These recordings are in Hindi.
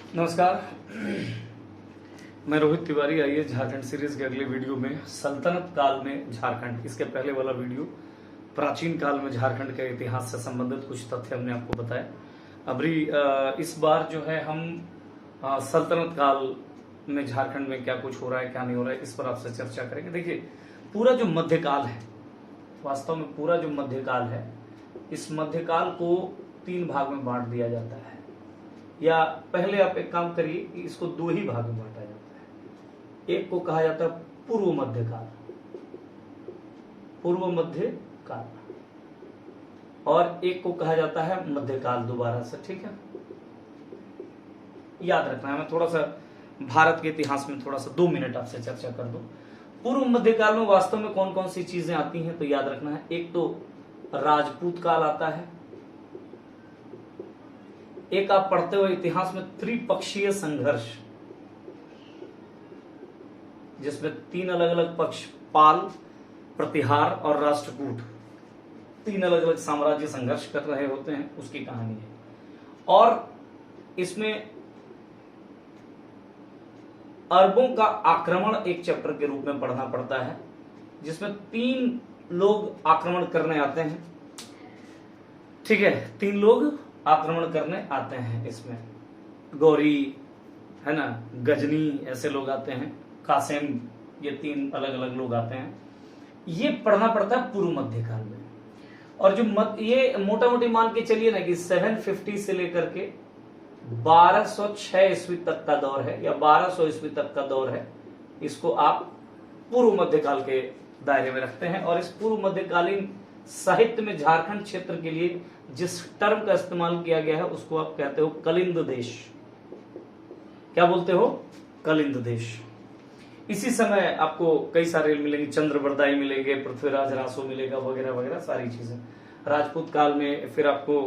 नमस्कार, मैं रोहित तिवारी। आइए झारखंड सीरीज के अगले वीडियो में सल्तनत काल में झारखंड, इसके पहले वाला वीडियो प्राचीन काल में झारखंड के इतिहास से संबंधित कुछ तथ्य हमने आपको बताए। अभी इस बार जो है हम सल्तनत काल में झारखंड में क्या कुछ हो रहा है क्या नहीं हो रहा है इस पर आपसे चर्चा करेंगे। देखिए, पूरा जो मध्यकाल है, वास्तव में पूरा जो मध्यकाल है, इस मध्यकाल को 3 भाग में बांट दिया जाता है, या पहले आप एक काम करिए, इसको 2 ही भाग में बांटा जाता है। एक को कहा जाता है पूर्व मध्यकाल, पूर्व मध्यकाल, और एक को कहा जाता है मध्यकाल दोबारा से। ठीक है, याद रखना है। मैं थोड़ा सा भारत के इतिहास में थोड़ा सा 2 मिनट आपसे चर्चा कर दूं। पूर्व मध्यकाल में वास्तव में कौन कौन सी चीजें आती हैं, तो याद रखना है। एक तो राजपूत काल आता है, एक आप पढ़ते हुए इतिहास में त्रिपक्षीय संघर्ष, जिसमें 3 अलग अलग पक्ष, पाल, प्रतिहार और राष्ट्रकूट, 3 अलग अलग साम्राज्य संघर्ष कर रहे होते हैं, उसकी कहानी है। और इसमें अरबों का आक्रमण एक चैप्टर के रूप में पढ़ना पड़ता है, जिसमें 3 लोग आक्रमण करने आते हैं। ठीक है, 3 लोग आक्रमण करने आते हैं। इसमें गौरी है ना, गजनी, ऐसे लोग आते हैं, कासिम, ये 3 अलग अलग लोग आते हैं। ये पढ़ना पड़ता है पूर्व मध्यकाल में। और जो ये मोटा मोटी मान के चलिए ना कि 750 से लेकर के 1206 ईस्वी तक का दौर है, या 1200 ईस्वी तक का दौर है, इसको आप पूर्व मध्यकाल के दायरे में रखते हैं। और इस पूर्व मध्यकालीन साहित्य में झारखंड क्षेत्र के लिए जिस टर्म का इस्तेमाल किया गया है उसको आप कहते हो कलिंद देश। क्या बोलते हो? कलिंद देश। इसी समय आपको कई सारे मिलेंगे, चंद्रबरदाई मिलेंगे, पृथ्वीराज रासो मिलेगा, वगैरह वगैरह सारी चीजें। राजपूत काल में फिर आपको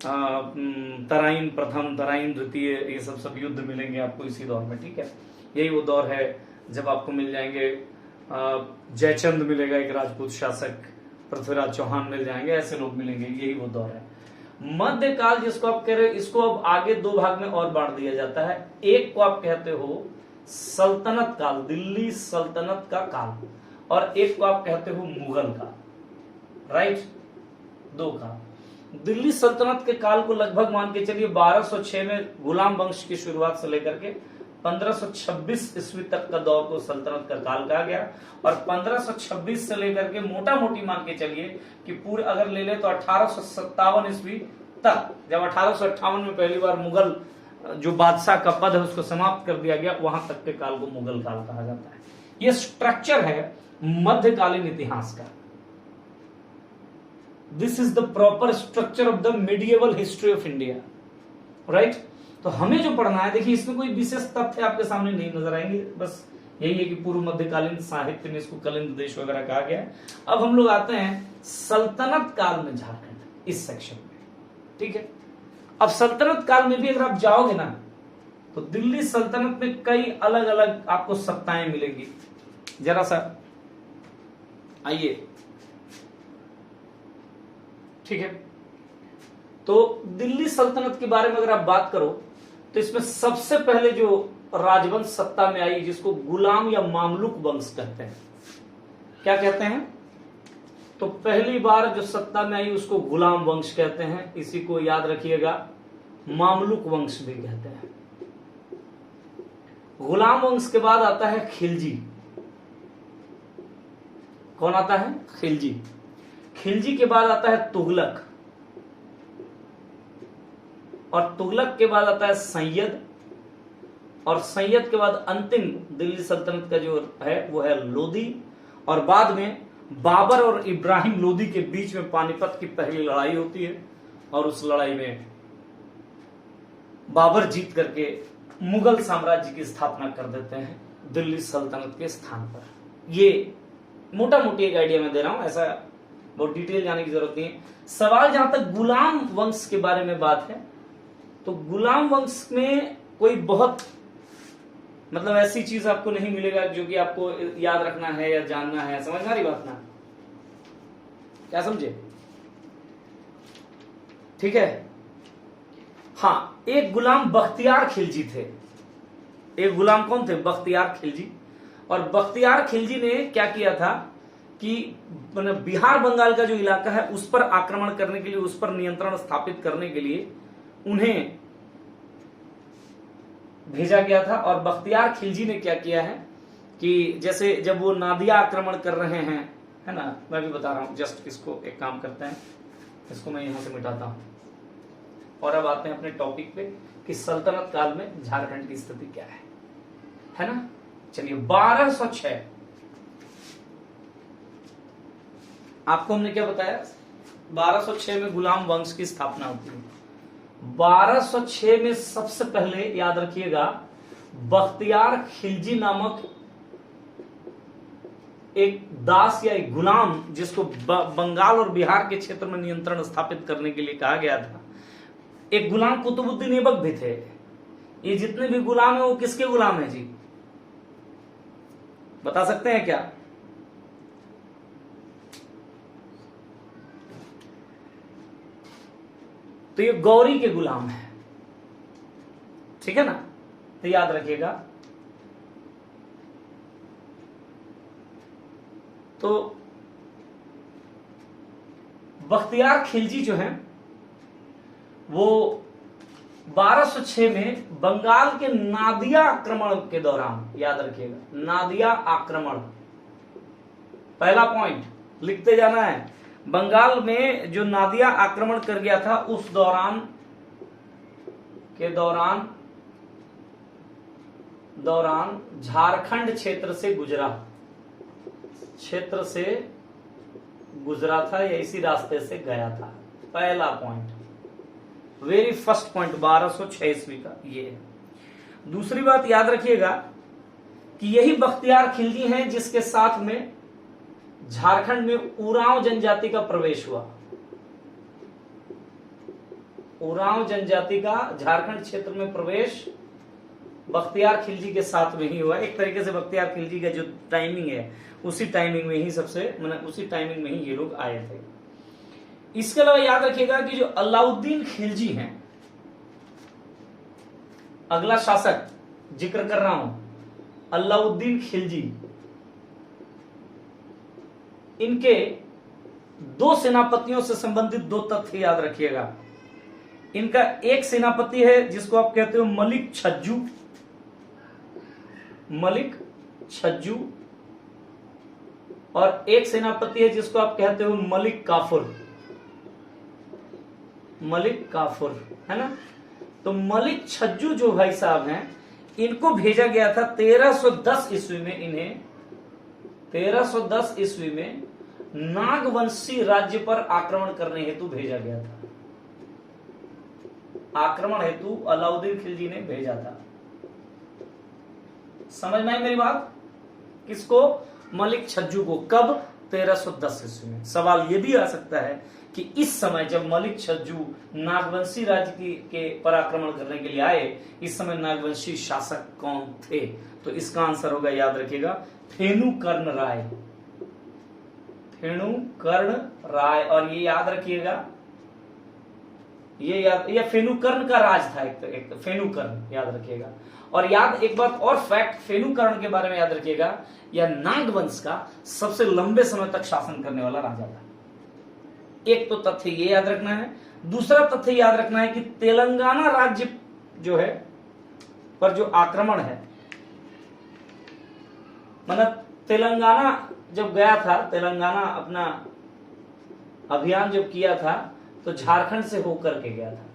तराइन प्रथम, तराइन द्वितीय, ये सब युद्ध मिलेंगे आपको इसी दौर में। ठीक है, यही वो दौर है जब आपको मिल जाएंगे जयचंद मिलेगा, एक राजपूत शासक, पृथ्वीराज चौहान मिल जाएंगे, ऐसे लोग मिलेंगे, यही वो दौर है। मध्यकाल जिसको आप कह रहे हो, इसको अब आगे 2 भाग में और बांट दिया जाता है। एक को आप कहते हो सल्तनत काल, दिल्ली सल्तनत का काल, और एक को आप कहते हो मुगल काल। राइट, 2 काल। दिल्ली सल्तनत के काल को लगभग मान के चलिए 1206 में गुलाम वंश की शुरुआत से लेकर के 1526 ईस्वी तक का दौर को सल्तनत का काल कहा गया। और 1526 से लेकर के मोटा मोटी मान के चलिए कि पूरे अगर ले ले तो 1857 ईस्वी तक, जब 1858 में पहली बार मुगल जो बादशाह का पद है उसको समाप्त कर दिया गया, वहां तक के काल को मुगल काल कहा जाता है। यह स्ट्रक्चर है मध्यकालीन इतिहास का। This is the proper structure of the medieval history of India. Right, तो हमें जो पढ़ना है, देखिए इसमें कोई विशेष तथ्य आपके सामने नहीं नजर आएंगे, बस यही है कि पूर्व मध्यकालीन साहित्य में इसको कलिंद देश वगैरह कहा गया है। अब हम लोग आते हैं सल्तनत काल में झारखंड, इस सेक्शन में। ठीक है, अब सल्तनत काल में भी अगर आप जाओगे ना तो दिल्ली सल्तनत में कई अलग अलग आपको सत्ताएं मिलेंगी। जरा सा आइए, ठीक है, तो दिल्ली सल्तनत के बारे में अगर आप बात करो तो इसमें सबसे पहले जो राजवंश सत्ता में आई, जिसको गुलाम या मामलुक वंश कहते हैं। क्या कहते हैं? तो पहली बार जो सत्ता में आई उसको गुलाम वंश कहते हैं। इसी को याद रखिएगा, मामलुक वंश भी कहते हैं। गुलाम वंश के बाद आता है खिलजी। कौन आता है? खिलजी। खिलजी के बाद आता है तुगलक, और तुगलक के बाद आता है सैयद, और सैयद के बाद अंतिम दिल्ली सल्तनत का जो है वो है लोधी। और बाद में बाबर और इब्राहिम लोधी के बीच में पानीपत की पहली लड़ाई होती है, और उस लड़ाई में बाबर जीत करके मुगल साम्राज्य की स्थापना कर देते हैं दिल्ली सल्तनत के स्थान पर। ये मोटा मोटी एक आइडिया मैं दे रहा हूं, ऐसा बहुत डिटेल जाने की जरूरत नहीं है। सवाल जहां तक गुलाम वंश के बारे में बात है, तो गुलाम वंश में कोई बहुत मतलब ऐसी चीज आपको नहीं मिलेगा जो कि आपको याद रखना है या जानना है। समझ आ रही बात ना? क्या समझे? ठीक है, हाँ, एक गुलाम बख्तियार खिलजी थे। एक गुलाम कौन थे? बख्तियार खिलजी। और बख्तियार खिलजी ने क्या किया था कि बिहार बंगाल का जो इलाका है उस पर आक्रमण करने के लिए, उस पर नियंत्रण स्थापित करने के लिए उन्हें भेजा गया था। और बख्तियार खिलजी ने क्या किया है कि जैसे जब वो नादिया आक्रमण कर रहे हैं, है ना, मैं भी बता रहा हूं, जस्ट इसको एक काम करते हैं, इसको मैं यहां से मिटाता हूं और अब आते हैं अपने टॉपिक पे कि सल्तनत काल में झारखंड की स्थिति क्या है ना। चलिए 1206 आपको हमने क्या बताया, 1206 में गुलाम वंश की स्थापना होती है। 1206 में सबसे पहले याद रखिएगा बख्तियार खिलजी नामक एक दास या एक गुलाम, जिसको बंगाल और बिहार के क्षेत्र में नियंत्रण स्थापित करने के लिए कहा गया था, एक गुलाम कुतुबुद्दीन ऐबक भी थे। ये जितने भी गुलाम है वो किसके गुलाम है जी, बता सकते हैं क्या? तो ये गौरी के गुलाम है, ठीक है ना, तो याद रखिएगा। तो बख्तियार खिलजी जो हैं वो 1206 में बंगाल के नादिया आक्रमण के दौरान, याद रखिएगा नादिया आक्रमण, पहला पॉइंट लिखते जाना है, बंगाल में जो नादिया आक्रमण कर गया था उस दौरान झारखंड क्षेत्र से गुजरा था या इसी रास्ते से गया था। पहला पॉइंट, वेरी फर्स्ट पॉइंट 1206 ईस्वी का ये है। दूसरी बात याद रखिएगा कि यही बख्तियार खिलजी हैं जिसके साथ में झारखंड में उरांव जनजाति का प्रवेश हुआ। उरांव जनजाति का झारखंड क्षेत्र में प्रवेश बख्तियार खिलजी के साथ में ही हुआ। एक तरीके से बख्तियार खिलजी का जो टाइमिंग है उसी टाइमिंग में ही उसी टाइमिंग में ही ये लोग आए थे। इसके अलावा याद रखिएगा कि जो अलाउद्दीन खिलजी हैं, अगला शासक जिक्र कर रहा हूं अलाउद्दीन खिलजी, इनके दो सेनापतियों से संबंधित दो तथ्य याद रखिएगा। इनका एक सेनापति है जिसको आप कहते हो मलिक छज्जू, और एक सेनापति है जिसको आप कहते हो मलिक काफुर, है ना। तो मलिक छज्जू जो भाई साहब हैं, इनको भेजा गया था 1310 ईस्वी में, इन्हें 1310 ईस्वी में नागवंशी राज्य पर आक्रमण करने हेतु भेजा गया था। आक्रमण हेतु अलाउद्दीन खिलजी ने भेजा था। समझ में आई मेरी बात? किसको? मलिक छज्जू को। कब? 1310 ईस्वी में। सवाल यह भी आ सकता है कि इस समय जब मलिक छज्जू नागवंशी राज्य के पर आक्रमण करने के लिए आए, इस समय नागवंशी शासक कौन थे? तो इसका आंसर होगा, याद रखिएगा, फेनुकर्ण राय। और ये याद रखिएगा, ये फेनुकर्ण का राज था, एक फेनुकर्ण, याद रखिएगा। और एक बात और फैक्ट फेनुकर्ण के बारे में याद रखिएगा, यह नागवंश का सबसे लंबे समय तक शासन करने वाला राजा था। एक तो तथ्य ये याद रखना है। दूसरा तथ्य याद रखना है कि तेलंगाना राज्य जो है पर जो आक्रमण है, मतलब तेलंगाना जब गया था, तेलंगाना अपना अभियान जब किया था तो झारखंड से होकर के गया था।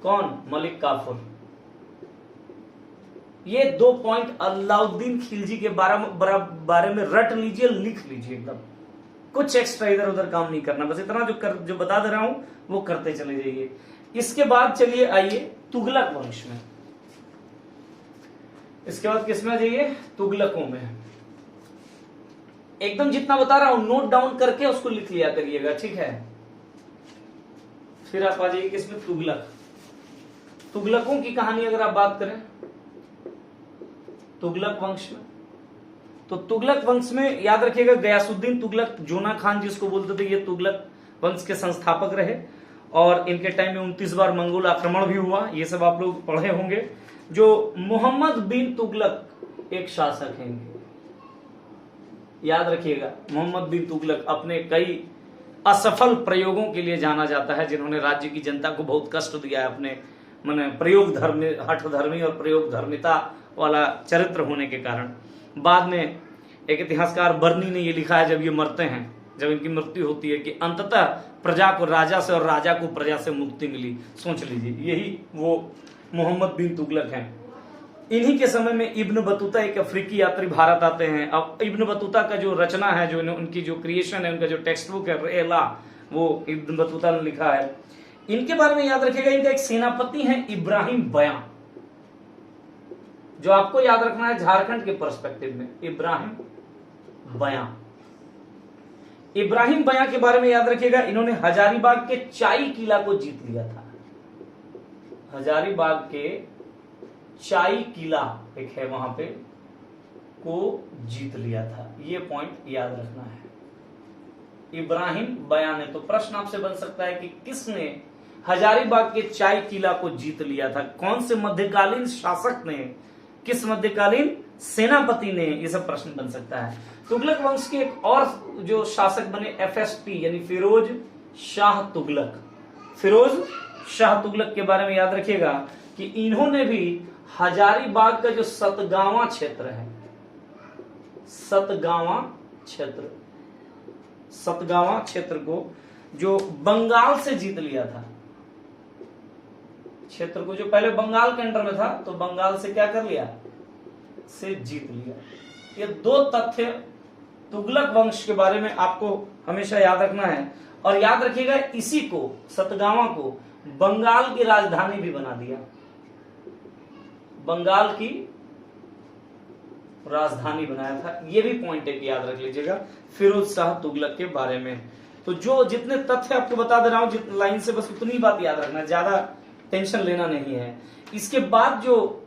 कौन? मलिक काफुर। ये दो पॉइंट अलाउद्दीन खिलजी के बारे में रट लीजिए, लिख लीजिए एकदम। कुछ एक्स्ट्रा इधर उधर काम नहीं करना, बस इतना जो बता दे रहा हूं वो करते चले जाइए। इसके बाद चलिए आइए तुगलक वंश में। इसके बाद किसमें आ जाइए? तुगलकों में। एकदम जितना बता रहा हूं नोट डाउन करके उसको लिख लिया करिएगा, ठीक है। फिर आप आ जाइए किसमें? तुगलकों की कहानी अगर आप बात करें तुगलक वंश में, तो तुगलक वंश में याद रखिएगा गयासुद्दीन तुगलक, जोना खान जिसको बोलते थे, ये तुगलक वंश के संस्थापक रहे। और इनके टाइम में 29 बार मंगोल आक्रमण भी हुआ, ये सब आप लोग पढ़े होंगे। जो मोहम्मद बिन तुगलक एक शासक हैं, याद रखिएगा, मोहम्मद बिन तुगलक अपने कई असफल प्रयोगों के लिए जाना जाता है, जिन्होंने राज्य की जनता को बहुत कष्ट दिया है अपने माने प्रयोग धर्मी, हठ धर्मी और प्रयोग धर्मिता वाला चरित्र होने के कारण। बाद में एक इतिहासकार बर्नी ने ये लिखा है, जब ये मरते हैं, जब इनकी मृत्यु होती है, कि अंततः प्रजा को राजा से और राजा को प्रजा से मुक्ति मिली। सोच लीजिए, यही वो मोहम्मद बिन तुगलक हैं। इन्हीं के समय में इब्न बतूता एक अफ्रीकी यात्री भारत आते हैं। अब इब्न बतूता का जो रचना है, जो उनकी जो क्रिएशन है, उनका जो टेक्स्ट बुक है रेला, वो इब्न बतूता ने लिखा है। इनके बारे में याद रखिएगा, इनका एक सेनापति है इब्राहिम बयां, जो आपको याद रखना है झारखंड के पर्सपेक्टिव में, इब्राहिम बयां। इब्राहिम बयां के बारे में याद रखिएगा, इन्होंने हजारीबाग के चाई किला को जीत लिया था। हजारीबाग के चाई किला एक है वहां पे, को जीत लिया था। ये पॉइंट याद रखना है। इब्राहिम बयां ने, तो प्रश्न आपसे बन सकता है कि किसने हजारीबाग के चाई किला को जीत लिया था, कौन से मध्यकालीन शासक ने, किस मध्यकालीन सेनापति ने, ये सब प्रश्न बन सकता है। तुगलक वंश के एक और जो शासक बने FST यानी फिरोज शाह तुगलक। फिरोज शाह तुगलक के बारे में याद रखिएगा कि इन्होंने भी हजारीबाग का जो सतगावा क्षेत्र है, सतगावा क्षेत्र को जो बंगाल से जीत लिया था, क्षेत्र को जो पहले बंगाल के अंडर में था, तो बंगाल से क्या कर लिया, से जीत लिया। ये दो तथ्य तुगलक वंश के बारे में आपको हमेशा याद रखना है। और याद रखिएगा, इसी को, सतगावा को, बंगाल की राजधानी भी बना दिया, बंगाल की राजधानी बनाया था। ये भी पॉइंट है कि याद रख लीजिएगा फिरोज शाह तुगलक के बारे में। तो जो जितने तथ्य आपको बता दे रहा हूं, जितनी लाइन से, बस उतनी बात याद रखना, ज्यादा टेंशन लेना नहीं है। इसके बाद जो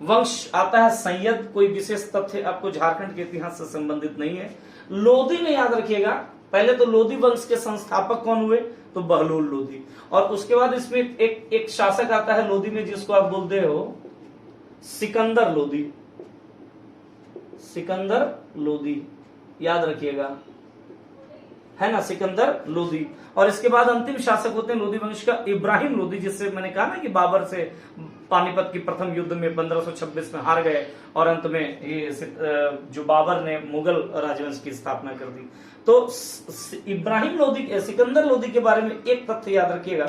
वंश आता है सैयद, कोई विशेष तथ्य आपको झारखंड के इतिहास से संबंधित नहीं है। लोधी में याद रखिएगा, पहले तो लोधी वंश के संस्थापक कौन हुए, तो बहलोल लोधी। और उसके बाद इसमें एक शासक आता है लोधी में, जिसको आप बोलते हो सिकंदर लोधी। सिकंदर लोधी याद रखिएगा, है ना, सिकंदर लोधी। और इसके बाद अंतिम शासक होते हैं लोधी वंश का इब्राहिम लोधी, जिससे मैंने कहा ना कि बाबर से पानीपत की प्रथम युद्ध में 1526 में हार गए, और अंत में ये जो बाबर ने मुगल राजवंश की स्थापना कर दी। तो इब्राहिम लोधी, सिकंदर लोधी के बारे में एक तथ्य याद रखिएगा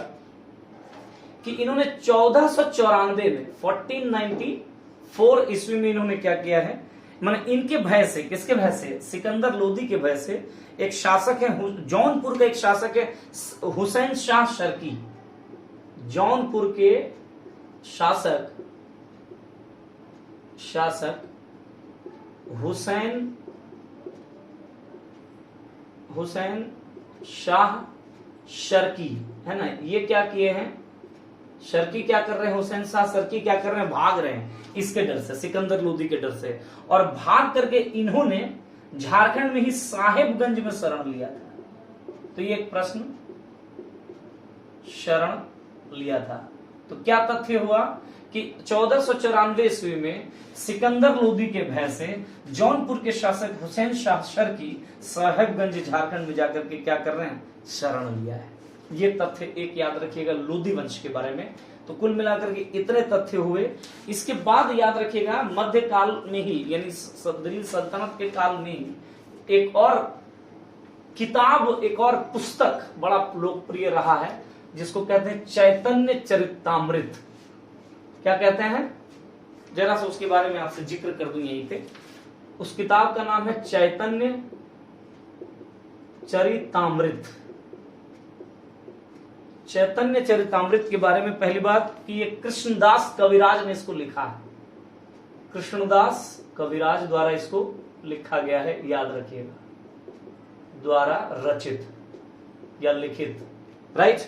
कि इन्होंने 1494 में 1494 ईस्वी में इन्होंने क्या किया है, माने इनके भय से, किसके भय से, सिकंदर लोधी के भय से एक शासक है, जौनपुर का एक शासक है हुसैन शाह शर्की। जौनपुर के शासक हुसैन शाह शर्की, है ना, ये क्या किए हैं, शर्की क्या कर रहे हैं, हुसैन शाह शर्की क्या कर रहे हैं, भाग रहे हैं इसके डर से, सिकंदर लोधी के डर से। और भाग करके इन्होंने झारखंड में ही साहेबगंज में शरण लिया था। तो ये एक प्रश्न, शरण लिया था। तो क्या तथ्य हुआ कि 1494 ईस्वी में सिकंदर लोधी के भय से जौनपुर के शासक हुसैन शाह शर्की साहेबगंज झारखंड में जाकर के क्या कर रहे हैं, शरण लिया है। ये तथ्य एक याद रखिएगा लोधी वंश के बारे में। तो कुल मिलाकर के इतने तथ्य हुए। इसके बाद याद रखिएगा मध्यकाल में ही, यानी दिल्ली सल्तनत के काल में ही एक और किताब, एक और पुस्तक बड़ा लोकप्रिय रहा है, जिसको कहते हैं चैतन्य चरितामृत। क्या कहते हैं, जरा सा उसके बारे में आपसे जिक्र कर दूं यहीं पे। उस किताब का नाम है चैतन्य चरितामृत। चैतन्य चरितामृत के बारे में पहली बात कि ये कृष्णदास कविराज ने इसको लिखा है। कृष्णदास कविराज द्वारा इसको लिखा गया है, याद रखिएगा, द्वारा रचित या लिखित, राइट।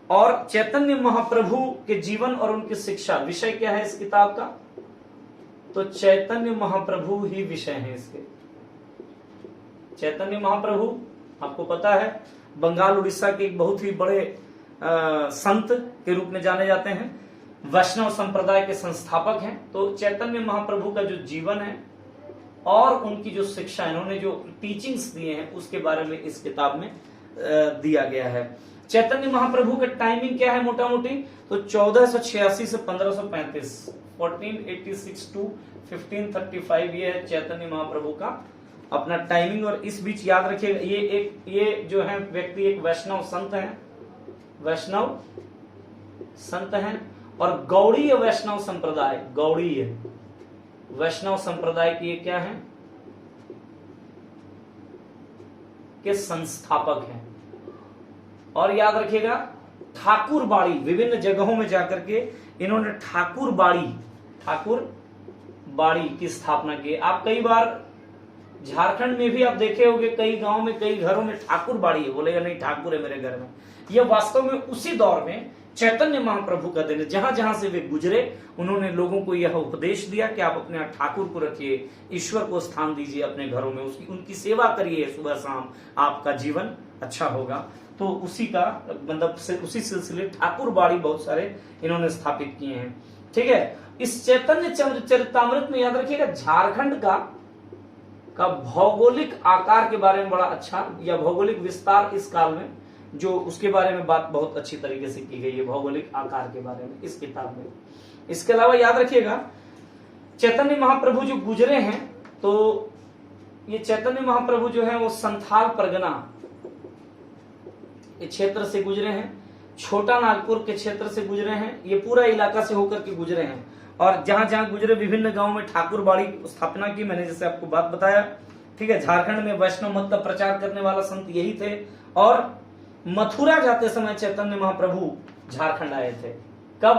और चैतन्य महाप्रभु के जीवन और उनकी शिक्षा विषय क्या है इस किताब का, तो चैतन्य महाप्रभु ही विषय है इसके। चैतन्य महाप्रभु आपको पता है बंगाल उड़ीसा के एक बहुत ही बड़े संत के रूप में जाने जाते हैं, वैष्णव संप्रदाय के संस्थापक हैं। तो चैतन्य महाप्रभु का जो जीवन है और उनकी जो शिक्षा, इन्होंने जो टीचिंग्स दिए हैं उसके बारे में इस किताब में दिया गया है। चैतन्य महाप्रभु का टाइमिंग क्या है मोटा मोटी, तो 1486 से 1535, 1486 टू 1535 ये है चैतन्य महाप्रभु का अपना टाइमिंग। और इस बीच याद रखिएगा ये जो है व्यक्ति एक वैष्णव संत हैं, वैष्णव संत हैं और गौड़ीय वैष्णव संप्रदाय, गौड़ीय वैष्णव संप्रदाय की ये क्या है के संस्थापक हैं। और याद रखिएगा ठाकुर बाड़ी, विभिन्न जगहों में जाकर के इन्होंने ठाकुर बाड़ी की स्थापना की। आप कई बार झारखंड में भी आप देखे होंगे कई गांव में, कई घरों में ठाकुर बाड़ी है, बोलेगा नहीं ठाकुर है मेरे घर में। यह वास्तव में उसी दौर में चैतन्य महाप्रभु का दिन है, जहां जहां से वे गुजरे उन्होंने लोगों को यह उपदेश दिया कि आप अपने ठाकुर को रखिए, ईश्वर को स्थान दीजिए अपने घरों में, उनकी सेवा करिए सुबह शाम, आपका जीवन अच्छा होगा। तो उसी का मतलब उसी सिलसिले ठाकुर बाड़ी बहुत सारे इन्होंने स्थापित किए हैं। ठीक है, इस चैतन्य चरितामृत में याद रखिएगा झारखंड का भौगोलिक आकार के बारे में बड़ा अच्छा, या भौगोलिक विस्तार इस काल में जो उसके बारे में बात बहुत अच्छी तरीके से की गई है, भौगोलिक आकार के बारे में इस किताब में। इसके अलावा याद रखिएगा चैतन्य महाप्रभु जो गुजरे हैं, तो ये चैतन्य महाप्रभु जो है वो संथाल परगना क्षेत्र से गुजरे हैं, छोटा नागपुर के क्षेत्र से गुजरे हैं, ये पूरा इलाका से होकर के गुजरे हैं। और जहां जहां गुजरे विभिन्न गांवों में ठाकुर बाड़ी स्थापना की, मैंने जैसे आपको बात बताया। ठीक है, झारखंड में वैष्णव मत का प्रचार करने वाला संत यही थे। और मथुरा जाते समय चैतन्य महाप्रभु झारखंड आए थे। कब,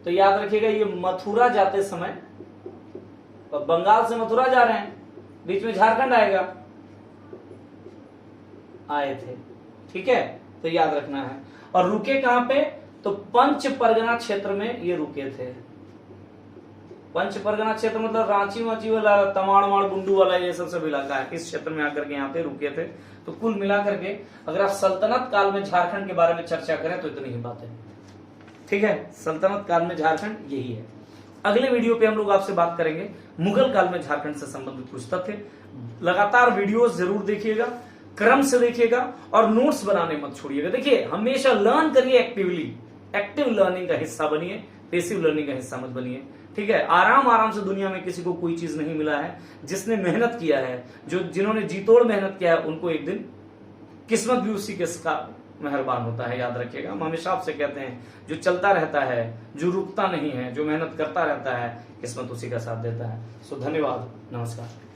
तो याद रखिएगा ये मथुरा जाते समय, बंगाल से मथुरा जा रहे हैं, बीच में झारखंड आएगा, आए थे। ठीक है, तो याद रखना है। और रुके कहां पे, तो पंच परगना क्षेत्र में ये रुके थे। पंच परगना क्षेत्र मतलब रांची वाची वाला, तमाड़ गुंडू वाला, ये सब इलाका है, इस क्षेत्र में आकर के यहाँ पे रुके थे। तो कुल मिलाकर के अगर आप सल्तनत काल में झारखंड के बारे में चर्चा करें तो इतनी ही बात है। ठीक है, सल्तनत काल में झारखंड यही है। अगले वीडियो पे हम लोग आपसे बात करेंगे मुगल काल में झारखंड से संबंधित कुछ तथ्य। लगातार वीडियोस जरूर देखिएगा, क्रम से देखिएगा और नोट्स बनाने मत छोड़िएगा। देखिए हमेशा लर्न करिए एक्टिवली, एक्टिव लर्निंग का हिस्सा बनिए, पैसिव लर्निंग का हिस्सा मत बनिए। ठीक है, आराम से दुनिया में किसी को कोई चीज नहीं मिला है। जिसने मेहनत किया है, जिन्होंने जीतोड़ मेहनत किया है, उनको एक दिन किस्मत भी उसी के मेहरबान होता है। याद रखिएगा, हम हमेशा आपसे कहते हैं जो चलता रहता है, जो रुकता नहीं है, जो मेहनत करता रहता है, किस्मत उसी का साथ देता है। सो धन्यवाद, नमस्कार।